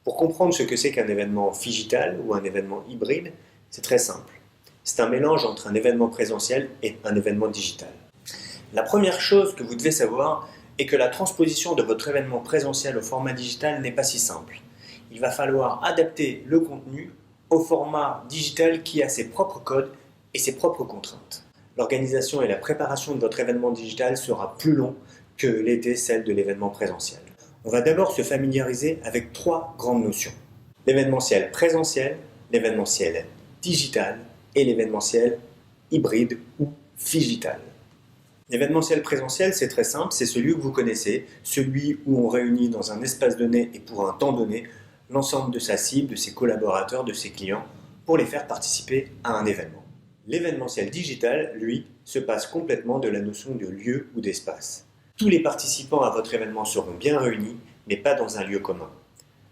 Pour comprendre ce que c'est qu'un événement phygital ou un événement hybride, c'est très simple. C'est un mélange entre un événement présentiel et un événement digital. La première chose que vous devez savoir est que la transposition de votre événement présentiel au format digital n'est pas si simple. Il va falloir adapter le contenu au format digital qui a ses propres codes et ses propres contraintes. L'organisation et la préparation de votre événement digital sera plus long que l'était celle de l'événement présentiel. On va d'abord se familiariser avec trois grandes notions. L'événementiel présentiel, l'événementiel digital et l'événementiel hybride ou phygital. L'événementiel présentiel, c'est très simple, c'est celui que vous connaissez, celui où on réunit dans un espace donné et pour un temps donné l'ensemble de sa cible, de ses collaborateurs, de ses clients, pour les faire participer à un événement. L'événementiel digital, lui, se passe complètement de la notion de lieu ou d'espace. Tous les participants à votre événement seront bien réunis, mais pas dans un lieu commun.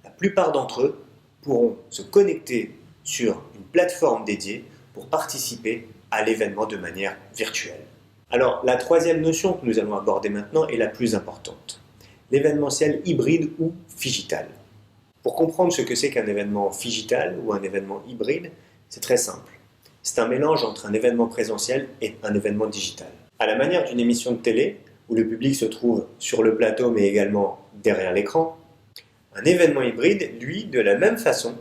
La plupart d'entre eux pourront se connecter sur une plateforme dédiée pour participer à l'événement de manière virtuelle. Alors, la troisième notion que nous allons aborder maintenant est la plus importante. L'événementiel hybride ou phygital. Pour comprendre ce que c'est qu'un événement phygital ou un événement hybride, c'est très simple. C'est un mélange entre un événement présentiel et un événement digital. À la manière d'une émission de télé, où le public se trouve sur le plateau mais également derrière l'écran, un événement hybride, lui, de la même façon,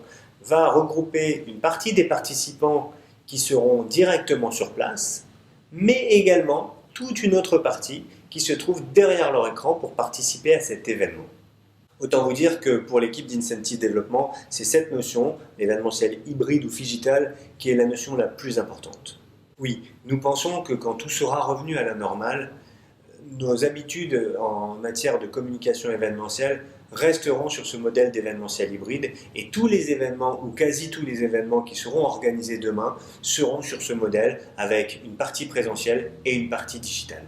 va regrouper une partie des participants qui seront directement sur place, mais également toute une autre partie qui se trouve derrière leur écran pour participer à cet événement. Autant vous dire que pour l'équipe d'Incentive Développement, c'est cette notion, l'événementiel hybride ou phygital, qui est la notion la plus importante. Oui, nous pensons que quand tout sera revenu à la normale, nos habitudes en matière de communication événementielle resteront sur ce modèle d'événementiel hybride et tous les événements ou quasi tous les événements qui seront organisés demain seront sur ce modèle avec une partie présentielle et une partie digitale.